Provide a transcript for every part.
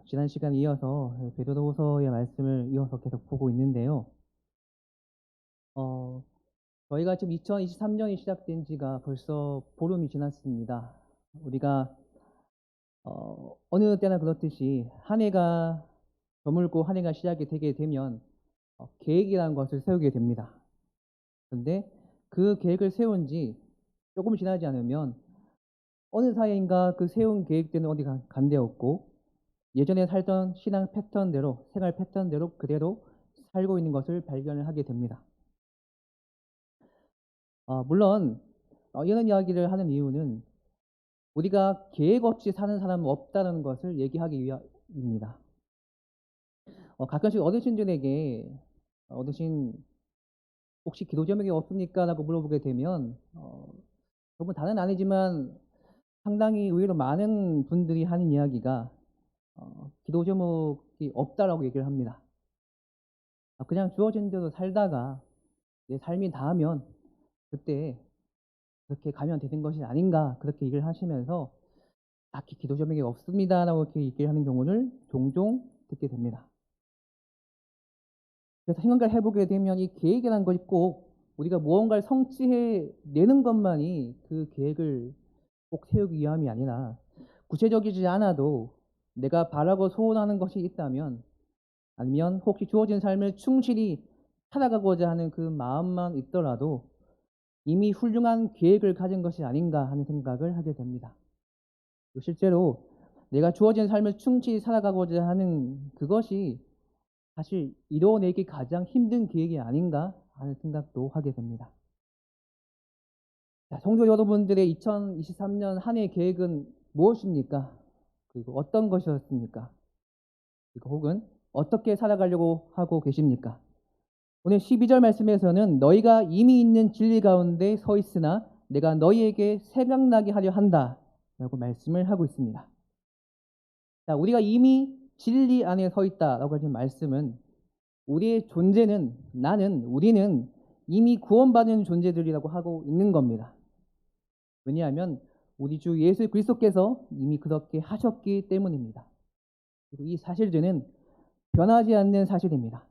지난 시간에 이어서 베드로후서의 말씀을 이어서 계속 보고 있는데요. 어 저희가 지금 2023년이 시작된 지가 벌써 보름이 지났습니다. 우리가 어느 때나 그렇듯이 한 해가 저물고 한 해가 시작이 되게 되면 계획이라는 것을 세우게 됩니다. 그런데 그 계획을 세운 지 조금 지나지 않으면 어느 사이인가 그 세운 계획대로 어디 간데 없고 예전에 살던 신앙 패턴대로 생활 패턴대로 그대로 살고 있는 것을 발견을 하게 됩니다. 물론 이런 이야기를 하는 이유는 우리가 계획 없이 사는 사람은 없다는 것을 얘기하기 위함입니다. 가끔씩 어르신들에게 "어르신 혹시 기도 제목이 없습니까?" 라고 물어보게 되면 저분 다는 아니지만 상당히 의외로 많은 분들이 하는 이야기가 "기도 제목이 없다."라고 얘기를 합니다. 그냥 주어진 대로 살다가 내 삶이 닿으면 그때 그렇게 가면 되는 것이 아닌가 그렇게 얘기를 하시면서 "딱히 기도 제목이 없습니다."라고 이렇게 얘기를 하는 경우를 종종 듣게 됩니다. 그래서 생각을 해 보게 되면 이 계획이라는 것이 꼭 우리가 무언가를 성취해 내는 것만이 그 계획을 꼭 세우기 위함이 아니라 구체적이지 않아도 내가 바라고 소원하는 것이 있다면 아니면 혹시 주어진 삶을 충실히 살아가고자 하는 그 마음만 있더라도 이미 훌륭한 계획을 가진 것이 아닌가 하는 생각을 하게 됩니다. 실제로 내가 주어진 삶을 충실히 살아가고자 하는 그것이 사실 이뤄내기 가장 힘든 계획이 아닌가 하는 생각도 하게 됩니다. 자, 성도 여러분들의 2023년 한 해 계획은 무엇입니까? 그리고 어떤 것이었습니까? 그리고 혹은 어떻게 살아가려고 하고 계십니까? 오늘 12절 말씀에서는 너희가 이미 있는 진리 가운데 서 있으나 내가 너희에게 생각나게 하려 한다 라고 말씀을 하고 있습니다. 자, 우리가 이미 진리 안에 서 있다라고 하는 말씀은 우리의 존재는 우리는 이미 구원받은 존재들이라고 하고 있는 겁니다. 왜냐하면 우리 주 예수 그리스도께서 이미 그렇게 하셨기 때문입니다. 그리고 이 사실들은 변하지 않는 사실입니다.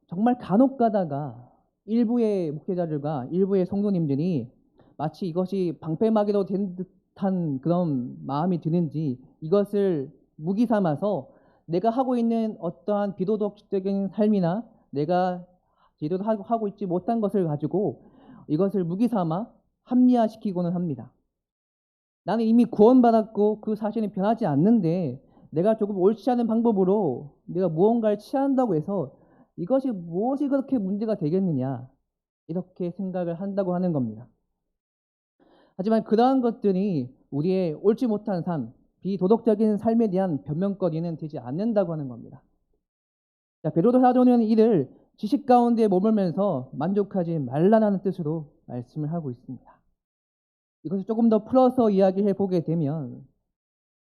정말 간혹 가다가 일부의 목회자들과 일부의 성도님들이 마치 이것이 방패막이로 된 듯한 그런 마음이 드는지 이것을 무기 삼아서 내가 하고 있는 어떠한 비도덕적인 삶이나 내가 제대로 하고 있지 못한 것을 가지고 이것을 무기 삼아 합리화시키고는 합니다. 나는 이미 구원받았고 그 사실은 변하지 않는데 내가 조금 옳지 않은 방법으로 내가 무언가를 취한다고 해서 이것이 무엇이 그렇게 문제가 되겠느냐 이렇게 생각을 한다고 하는 겁니다. 하지만 그러한 것들이 우리의 옳지 못한 삶, 비도덕적인 삶에 대한 변명거리는 되지 않는다고 하는 겁니다. 자, 베드로 사도는 이를 지식 가운데 머물면서 만족하지 말라는 뜻으로 말씀을 하고 있습니다. 이것을 조금 더 풀어서 이야기해 보게 되면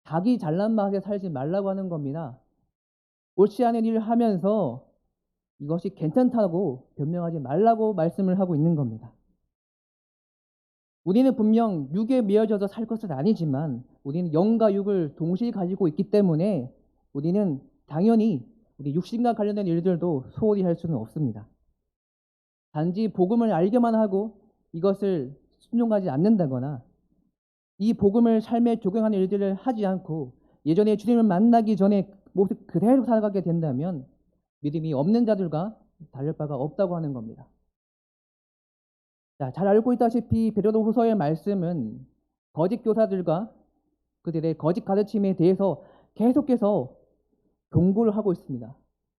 자기 잘난 맛에 살지 말라고 하는 겁니다. 옳지 않은 일을 하면서 이것이 괜찮다고 변명하지 말라고 말씀을 하고 있는 겁니다. 우리는 분명 육에 매여져서 살 것은 아니지만 우리는 영과 육을 동시에 가지고 있기 때문에 우리는 당연히 우리 육신과 관련된 일들도 소홀히 할 수는 없습니다. 단지 복음을 알기만 하고 이것을 순종하지 않는다거나 이 복음을 삶에 적용하는 일들을 하지 않고 예전에 주님을 만나기 전에 모습 그대로 살아가게 된다면 믿음이 없는 자들과 다를 바가 없다고 하는 겁니다. 자, 잘 알고 있다시피 베드로후서의 말씀은 거짓 교사들과 그들의 거짓 가르침에 대해서 계속해서 경고를 하고 있습니다.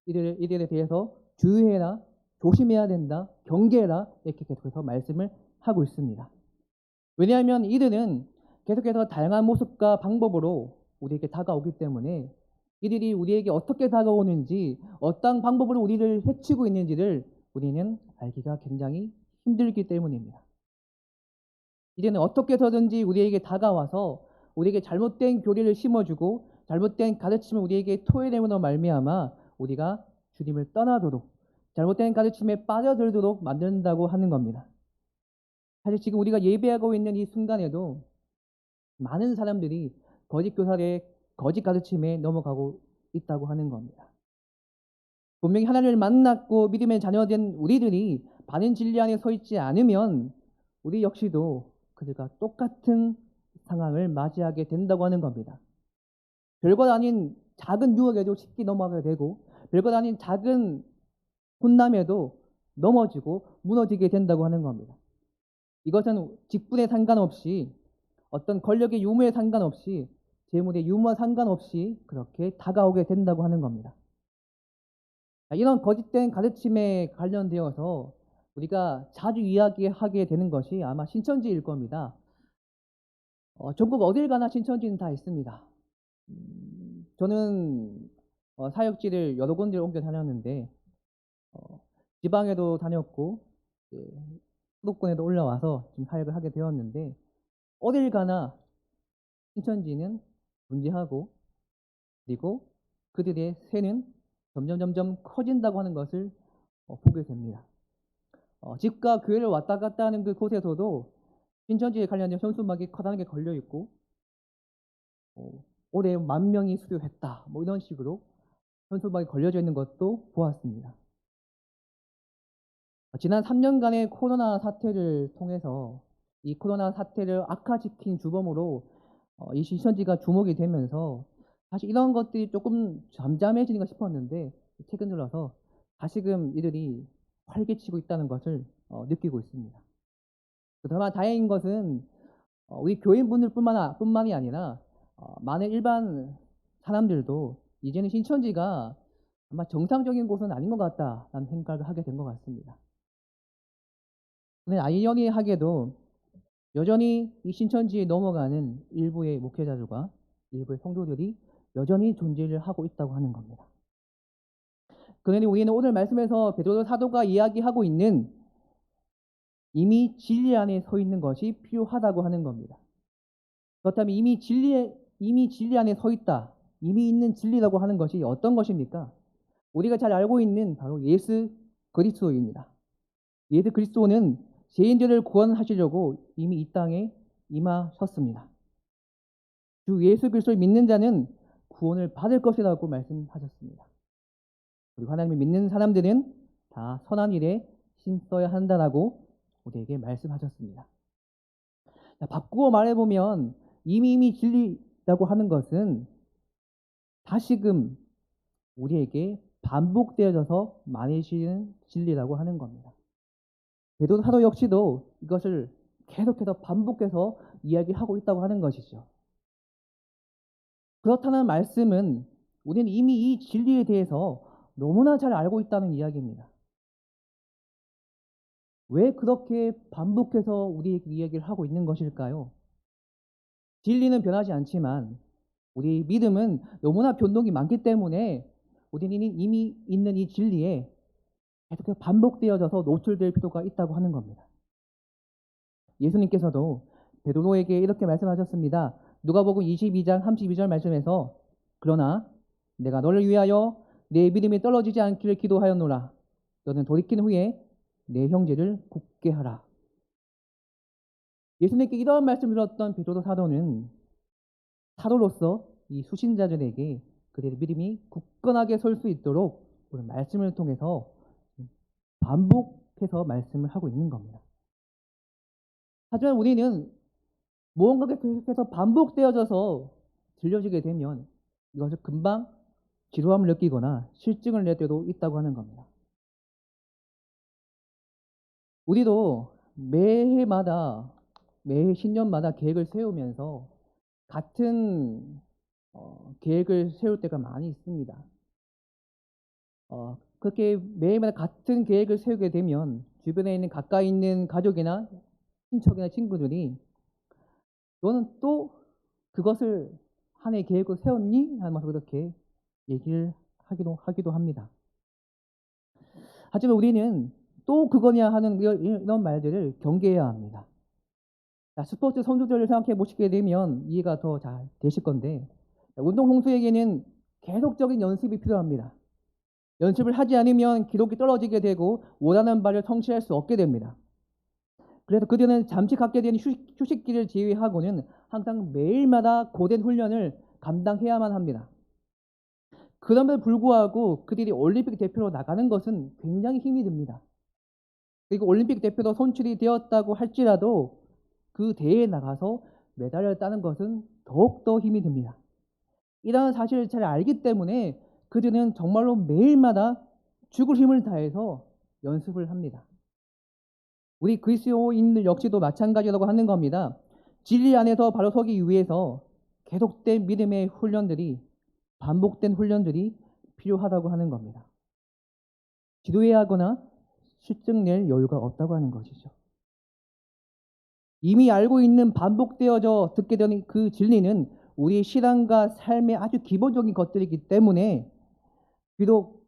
이들에 대해서 주의해라, 조심해야 된다, 경계해라 이렇게 계속해서 말씀을 하고 있습니다. 왜냐하면 이들은 계속해서 다양한 모습과 방법으로 우리에게 다가오기 때문에 이들이 우리에게 어떻게 다가오는지 어떤 방법으로 우리를 해치고 있는지를 우리는 알기가 굉장히 힘들기 때문입니다. 이제는 어떻게 해서든지 우리에게 다가와서 우리에게 잘못된 교리를 심어주고 잘못된 가르침을 우리에게 토해내므로 말미암아 우리가 주님을 떠나도록 잘못된 가르침에 빠져들도록 만든다고 하는 겁니다. 사실 지금 우리가 예배하고 있는 이 순간에도 많은 사람들이 거짓 교사의 거짓 가르침에 넘어가고 있다고 하는 겁니다. 분명히 하나님을 만났고 믿음의 자녀된 우리들이 바른 진리 안에 서 있지 않으면 우리 역시도 그들과 똑같은 상황을 맞이하게 된다고 하는 겁니다. 별것 아닌 작은 유혹에도 쉽게 넘어가게 되고 별것 아닌 작은 혼남에도 넘어지고 무너지게 된다고 하는 겁니다. 이것은 직분에 상관없이 어떤 권력의 유무에 상관없이 재물의 유무와 상관없이 그렇게 다가오게 된다고 하는 겁니다. 이런 거짓된 가르침에 관련되어서 우리가 자주 이야기하게 되는 것이 아마 신천지일 겁니다. 전국 어딜 가나 신천지는 다 있습니다. 저는 사역지를 여러 군데 옮겨 다녔는데 지방에도 다녔고 수도권에도 올라와서 좀 사역을 하게 되었는데 어딜 가나 신천지는 존재하고 그리고 그들의 세는 점점 커진다고 하는 것을 보게 됩니다. 집과 교회를 왔다 갔다 하는 그 곳에서도 신천지에 관련된 현수막이 커다랗게 걸려 있고 올해 10,000명이 수료했다 뭐 이런 식으로 현수막이 걸려져 있는 것도 보았습니다. 지난 3년간의 코로나 사태를 통해서 이 코로나 사태를 악화시킨 주범으로 이 신천지가 주목이 되면서 사실 이런 것들이 조금 잠잠해지는가 싶었는데 최근 들어서 다시금 이들이 활개치고 있다는 것을 느끼고 있습니다. 다만 다행인 것은 우리 교인분들 뿐만이 아니라 많은 일반 사람들도 이제는 신천지가 아마 정상적인 곳은 아닌 것 같다라는 생각을 하게 된 것 같습니다. 근데 아이러니하게도 여전히 이 신천지에 넘어가는 일부의 목회자들과 일부의 성도들이 여전히 존재를 하고 있다고 하는 겁니다. 그러니 우리는 오늘 말씀에서 베드로 사도가 이야기하고 있는 이미 진리 안에 서 있는 것이 필요하다고 하는 겁니다. 그렇다면 이미 진리 안에 서 있다, 이미 있는 진리라고 하는 것이 어떤 것입니까? 우리가 잘 알고 있는 바로 예수 그리스도입니다. 예수 그리스도는 죄인들을 구원하시려고 이미 이 땅에 임하셨습니다. 주 예수 그리스도를 믿는 자는 구원을 받을 것이라고 말씀하셨습니다. 그리고 하나님을 믿는 사람들은 다 선한 일에 힘써야 한다라고 우리에게 말씀하셨습니다. 바꾸어 말해보면 이미 진리라고 하는 것은 다시금 우리에게 반복되어져서 많아지는 진리라고 하는 겁니다. 베드로 사도 역시도 이것을 계속해서 반복해서 이야기하고 있다고 하는 것이죠. 그렇다는 말씀은 우리는 이미 이 진리에 대해서 너무나 잘 알고 있다는 이야기입니다. 왜 그렇게 반복해서 우리에게 이야기를 하고 있는 것일까요? 진리는 변하지 않지만 우리 믿음은 너무나 변동이 많기 때문에 우리는 이미 있는 이 진리에 계속해서 반복되어져서 노출될 필요가 있다고 하는 겁니다. 예수님께서도 베드로에게 이렇게 말씀하셨습니다. 누가복음 22장 32절 말씀에서 그러나 내가 너를 위하여 내 믿음이 떨어지지 않기를 기도하였노라. 너는 돌이킨 후에 내 형제를 굳게 하라. 예수님께 이런 말씀을 들었던 베드로 사도는 사도로서 이 수신자들에게 그들의 믿음이 굳건하게 설 수 있도록 오늘 말씀을 통해서 반복해서 말씀을 하고 있는 겁니다. 하지만 우리는 무언가가 계속해서 반복되어져서 들려지게 되면 이것을 금방 지루함을 느끼거나 실증을 낼 때도 있다고 하는 겁니다. 우리도 매해마다 매해 신년마다 계획을 세우면서 같은 계획을 세울 때가 많이 있습니다. 그렇게 매해마다 같은 계획을 세우게 되면 주변에 있는 가까이 있는 가족이나 친척이나 친구들이 너는 또 그것을 한 해 계획을 세웠니? 하면서 그렇게 얘기를 하기도 합니다. 하지만 우리는 또 그거냐 하는 이런 말들을 경계해야 합니다. 스포츠 선수들을 생각해 보시게 되면 이해가 더 잘 되실 건데 운동 선수에게는 계속적인 연습이 필요합니다. 연습을 하지 않으면 기록이 떨어지게 되고 원하는 바를 성취할 수 없게 됩니다. 그래서 그들은 잠시 갖게 되는 휴식기를 제외하고는 항상 매일마다 고된 훈련을 감당해야만 합니다. 그럼에도 불구하고 그들이 올림픽 대표로 나가는 것은 굉장히 힘이 듭니다. 그리고 올림픽 대표로 선출이 되었다고 할지라도 그 대회에 나가서 메달을 따는 것은 더욱더 힘이 듭니다. 이러한 사실을 잘 알기 때문에 그들은 정말로 매일마다 죽을 힘을 다해서 연습을 합니다. 우리 그리스도인들 역시도 마찬가지라고 하는 겁니다. 진리 안에서 바로 서기 위해서 계속된 믿음의 훈련들이, 반복된 훈련들이 필요하다고 하는 겁니다. 지도해야 하거나 실증 낼 여유가 없다고 하는 것이죠. 이미 알고 있는 반복되어져 듣게 되는 그 진리는 우리의 신앙과 삶의 아주 기본적인 것들이기 때문에 비록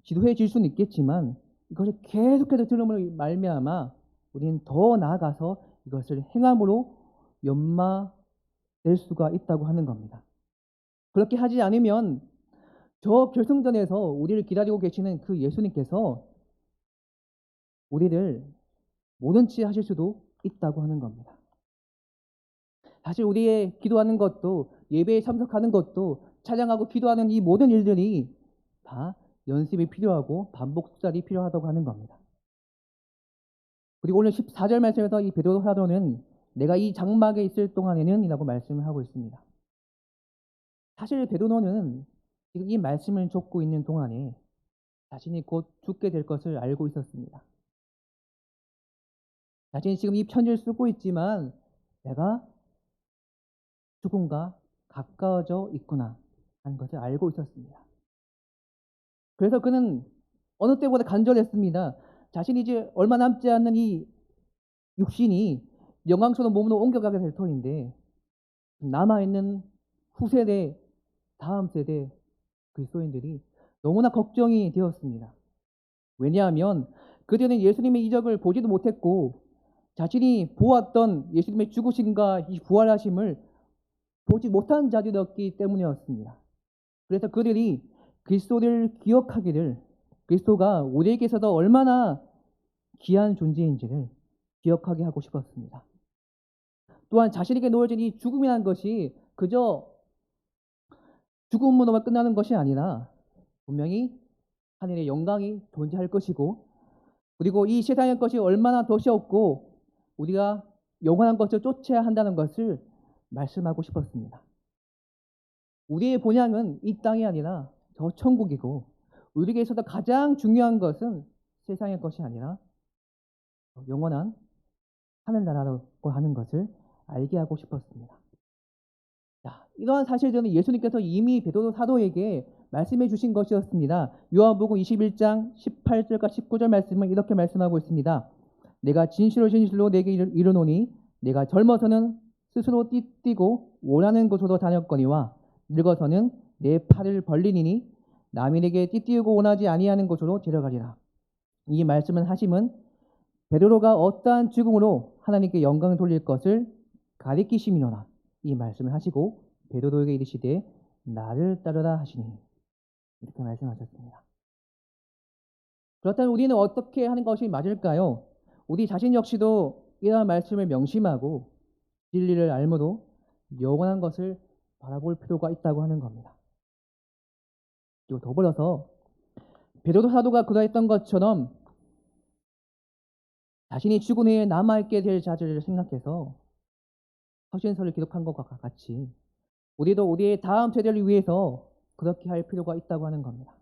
지도해질 수는 있겠지만 이것을 계속해서 들음으로 말미암아 우리는 더 나아가서 이것을 행함으로 연마될 수가 있다고 하는 겁니다. 그렇게 하지 않으면 저 결승전에서 우리를 기다리고 계시는 그 예수님께서 우리를 모른 채 하실 수도 있다고 하는 겁니다. 사실 우리의 기도하는 것도, 예배에 참석하는 것도, 찬양하고 기도하는 이 모든 일들이 다 연습이 필요하고 반복 숙달이 필요하다고 하는 겁니다. 그리고 오늘 14절 말씀에서 이 베드로 사도는 내가 이 장막에 있을 동안에는 이라고 말씀을 하고 있습니다. 사실 베드로는 지금 이 말씀을 줬고 있는 동안에 자신이 곧 죽게 될 것을 알고 있었습니다. 자신이 지금 이 편지를 쓰고 있지만 내가 죽음과 가까워져 있구나 하는 것을 알고 있었습니다. 그래서 그는 어느 때보다 간절했습니다. 자신이 이제 얼마 남지 않는 이 육신이 영광스러운 몸으로 옮겨가게 될 터인데 남아있는 후세대, 다음 세대 그리스도인들이 너무나 걱정이 되었습니다. 왜냐하면 그들은 예수님의 이적을 보지도 못했고 자신이 보았던 예수님의 죽으심과 이 부활하심을 보지 못한 자들이었기 때문이었습니다. 그래서 그들이 그리스도를 기억하기를, 그리스도가 우리에게서도 얼마나 귀한 존재인지를 기억하게 하고 싶었습니다. 또한 자신에게 놓여진 이 죽음이라는 것이 그저 죽음으로만 끝나는 것이 아니라 분명히 하늘의 영광이 존재할 것이고, 그리고 이 세상의 것이 얼마나 덫이 없고 우리가 영원한 것을 쫓아야 한다는 것을 말씀하고 싶었습니다. 우리의 본향은 이 땅이 아니라 저 천국이고 우리에게서도 가장 중요한 것은 세상의 것이 아니라 영원한 하늘나라라고 하는 것을 알게 하고 싶었습니다. 자, 이러한 사실들은 예수님께서 이미 베드로 사도에게 말씀해 주신 것이었습니다. 요한복음 21장 18절과 19절 말씀은 이렇게 말씀하고 있습니다. 내가 진실로 진실로 내게 이르노니 내가 젊어서는 스스로 띠뛰고 원하는 곳으로 다녔거니와 늙어서는 내 팔을 벌리니 남이 내게 띠뛰고 원하지 아니하는 곳으로 데려가리라. 이 말씀을 하심은 베드로가 어떠한 죽음으로 하나님께 영광을 돌릴 것을 가리키심이노라. 이 말씀을 하시고 베드로에게 이르시되 나를 따르라 하시니 이렇게 말씀하셨습니다. 그렇다면 우리는 어떻게 하는 것이 맞을까요? 우리 자신 역시도 이러한 말씀을 명심하고 진리를 알므로 영원한 것을 바라볼 필요가 있다고 하는 겁니다. 그리고 더불어서 베드로 사도가 그러했던 것처럼 자신이 죽은 후에 남아있게 될 자들을 생각해서 서신서를 기록한 것과 같이 우리도 우리의 다음 세대를 위해서 그렇게 할 필요가 있다고 하는 겁니다.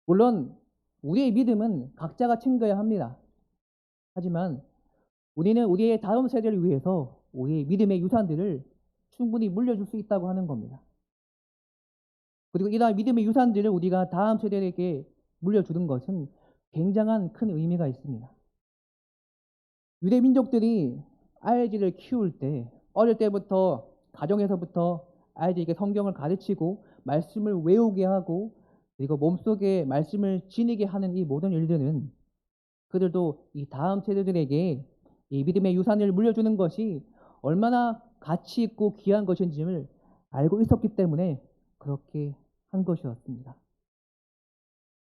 물론 우리의 믿음은 각자가 챙겨야 합니다. 하지만 우리는 우리의 다음 세대를 위해서 우리의 믿음의 유산들을 충분히 물려줄 수 있다고 하는 겁니다. 그리고 이러한 믿음의 유산들을 우리가 다음 세대에게 물려주는 것은 굉장한 큰 의미가 있습니다. 유대 민족들이 아이들을 키울 때 어릴 때부터 가정에서부터 아이들에게 성경을 가르치고 말씀을 외우게 하고 그리고 몸속에 말씀을 지니게 하는 이 모든 일들은 그들도 이 다음 세대들에게 이 믿음의 유산을 물려주는 것이 얼마나 가치 있고 귀한 것인지를 알고 있었기 때문에 그렇게 한 것이었습니다.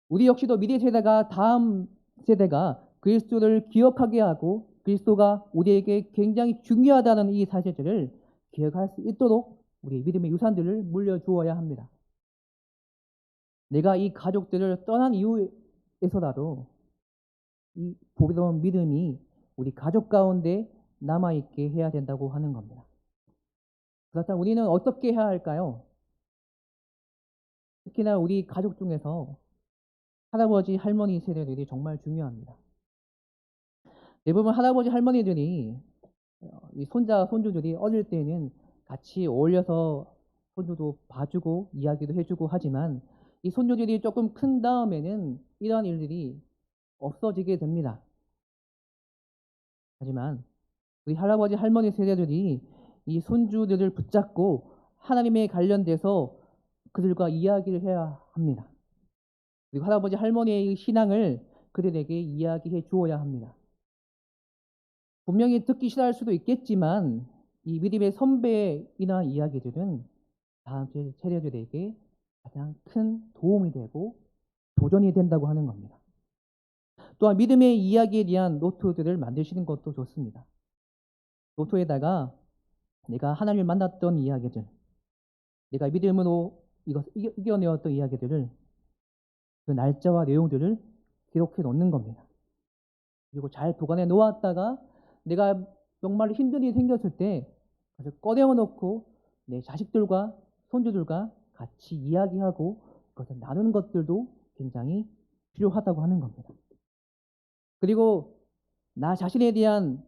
우리 역시도 미래 세대가 다음 세대가 그리스도를 기억하게 하고 그리스도가 우리에게 굉장히 중요하다는 이 사실들을 기억할 수 있도록 우리 믿음의 유산들을 물려주어야 합니다. 내가 이 가족들을 떠난 이후에서라도 이 보배로운 믿음이 우리 가족 가운데 남아있게 해야 된다고 하는 겁니다. 그렇다면 우리는 어떻게 해야 할까요? 특히나 우리 가족 중에서 할아버지, 할머니 세대들이 정말 중요합니다. 대부분 할아버지, 할머니들이 이 손자, 손주들이 어릴 때는 같이 어울려서 손주도 봐주고 이야기도 해주고 하지만 이 손주들이 조금 큰 다음에는 이러한 일들이 없어지게 됩니다. 하지만 우리 할아버지, 할머니 세대들이 이 손주들을 붙잡고 하나님에 관련돼서 그들과 이야기를 해야 합니다. 그리고 할아버지, 할머니의 신앙을 그들에게 이야기해 주어야 합니다. 분명히 듣기 싫어할 수도 있겠지만 이 믿음의 선배이나 이야기들은 다음 세대들에게 가장 큰 도움이 되고 도전이 된다고 하는 겁니다. 또한 믿음의 이야기에 대한 노트들을 만드시는 것도 좋습니다. 노트에다가 내가 하나님을 만났던 이야기들, 내가 믿음으로 이겨내었던 이야기들을 그 날짜와 내용들을 기록해 놓는 겁니다. 그리고 잘 보관해 놓았다가 내가 정말 힘든 일이 생겼을 때 그것을 꺼내어 놓고 내 자식들과 손주들과 같이 이야기하고 그것을 나누는 것들도 굉장히 필요하다고 하는 겁니다. 그리고 나 자신에 대한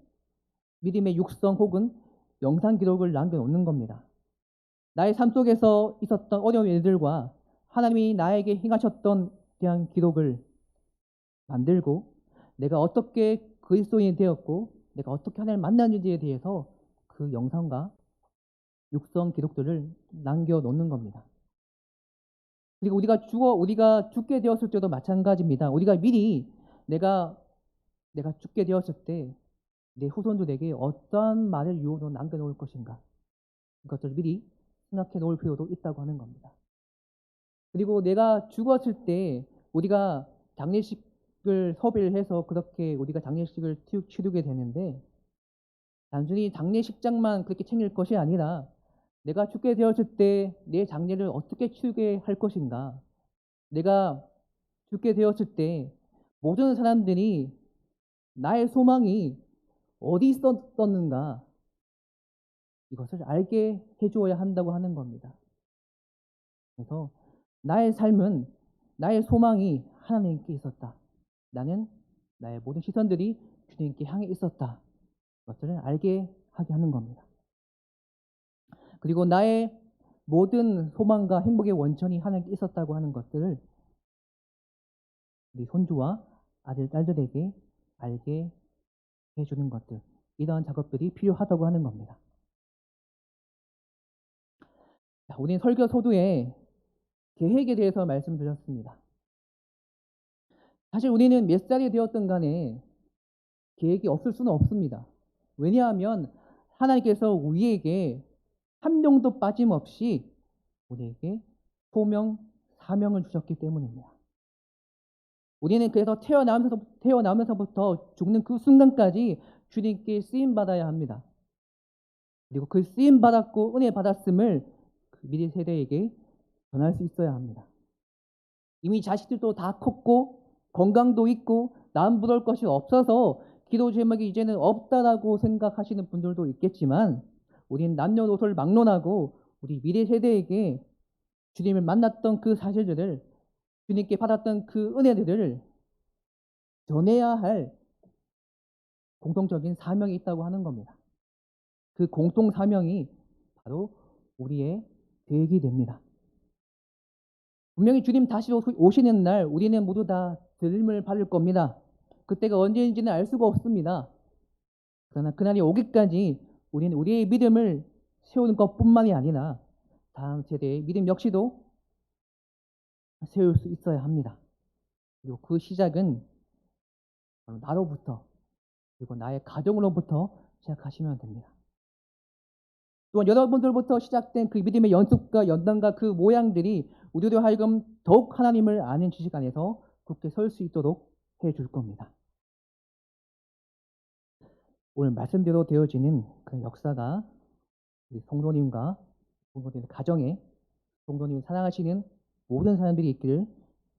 믿음의 육성 혹은 영상 기록을 남겨놓는 겁니다. 나의 삶 속에서 있었던 어려운 일들과 하나님이 나에게 행하셨던 대한 기록을 만들고 내가 어떻게 그리스도인이 되었고 내가 어떻게 하나님을 만났는지에 대해서 그 영상과 육성 기록들을 남겨놓는 겁니다. 그리고 우리가 죽게 되었을 때도 마찬가지입니다. 우리가 미리 내가 죽게 되었을 때 내 후손들에게 어떠한 말을 유언으로 남겨놓을 것인가 이것들을 미리 생각해 놓을 필요도 있다고 하는 겁니다. 그리고 내가 죽었을 때 우리가 장례식을 섭외를 해서 그렇게 우리가 장례식을 치르게 되는데 단순히 장례식장만 그렇게 챙길 것이 아니라 내가 죽게 되었을 때 내 장례를 어떻게 치르게 할 것인가, 내가 죽게 되었을 때 모든 사람들이 나의 소망이 어디 있었는가 이것을 알게 해주어야 한다고 하는 겁니다. 그래서 나의 삶은 나의 소망이 하나님께 있었다. 나는 나의 모든 시선들이 주님께 향해 있었다. 것들을 알게 하게 하는 겁니다. 그리고 나의 모든 소망과 행복의 원천이 하나님께 있었다고 하는 것들을 우리 손주와 아들, 딸들에게 알게 해주는 것들, 이러한 작업들이 필요하다고 하는 겁니다. 자, 우리는 설교 소두에 계획에 대해서 말씀드렸습니다. 사실 우리는 몇 살이 되었든 간에 계획이 없을 수는 없습니다. 왜냐하면 하나님께서 우리에게 한 명도 빠짐없이 우리에게 소명, 사명을 주셨기 때문입니다. 우리는 그래서 태어나면서부터 죽는 그 순간까지 주님께 쓰임받아야 합니다. 그리고 그 쓰임받았고 은혜 받았음을 그 미래 세대에게 전할 수 있어야 합니다. 이미 자식들도 다 컸고 건강도 있고 남부러울 것이 없어서 기도 제목이 이제는 없다라고 생각하시는 분들도 있겠지만 우리는 남녀노소를 막론하고 우리 미래 세대에게 주님을 만났던 그 사실들을 주님께 받았던 그 은혜들을 전해야 할 공통적인 사명이 있다고 하는 겁니다. 그 공통 사명이 바로 우리의 계획이 됩니다. 분명히 주님 다시 오시는 날 우리는 모두 다 들림을 받을 겁니다. 그때가 언제인지는 알 수가 없습니다. 그러나 그날이 오기까지 우리는 우리의 믿음을 세우는 것뿐만이 아니라 다음 세대의 믿음 역시도 세울 수 있어야 합니다. 그리고 그 시작은 나로부터 그리고 나의 가정으로부터 시작하시면 됩니다. 또한 여러분들부터 시작된 그 믿음의 연습과 연단과 그 모양들이 우리로 하여금 더욱 하나님을 아는 지식 안에서 굳게 설 수 있도록 해줄 겁니다. 오늘 말씀대로 되어지는 그 역사가 우리 성도님과 성도님 가정에 성도님을 사랑하시는 모든 사람들이 있기를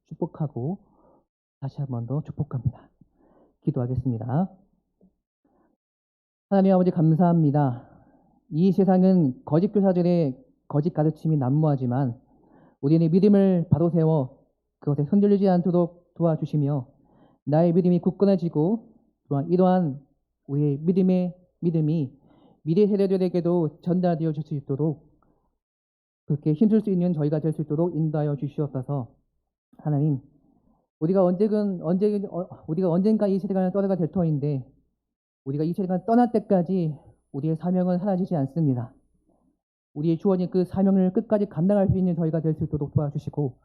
축복하고 다시 한 번 더 축복합니다. 기도하겠습니다. 하나님 아버지 감사합니다. 이 세상은 거짓 교사들의 거짓 가르침이 난무하지만 우리는 믿음을 바로 세워 그것에 흔들리지 않도록 도와주시며 나의 믿음이 굳건해지고 또한 이러한 우리의 믿음이 미래 세대들에게도 전달되어 줄 수 있도록 그렇게 힘쓸 수 있는 저희가 될 수 있도록 인도하여 주시옵소서. 하나님, 우리가 언젠가 이 세대가 떠나가 될 터인데 우리가 이 세대가 떠날 때까지 우리의 사명은 사라지지 않습니다. 우리의 주어진 그 사명을 끝까지 감당할 수 있는 저희가 될 수 있도록 도와주시고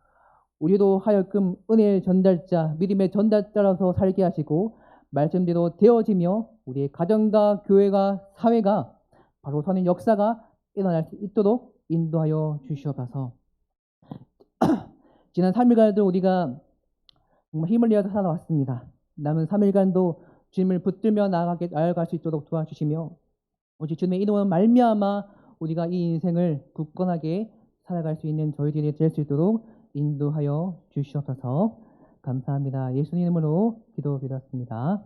우리도 하여금 은혜의 전달자, 믿음의 전달자로서 살게 하시고 말씀대로 되어지며 우리의 가정과 교회가 사회가 바로 서는 역사가 일어날 수 있도록 인도하여 주시옵소서. 지난 3일간도 우리가 정말 힘을 내어서 살아왔습니다. 남은 3일간도 주님을 붙들며 나아갈 수 있도록 도와주시며 오직 주님의 이름으로 말미암아 우리가 이 인생을 굳건하게 살아갈 수 있는 저희들이 될 수 있도록 인도하여 주시옵소서. 감사합니다. 예수님 이름으로 기도드렸습니다.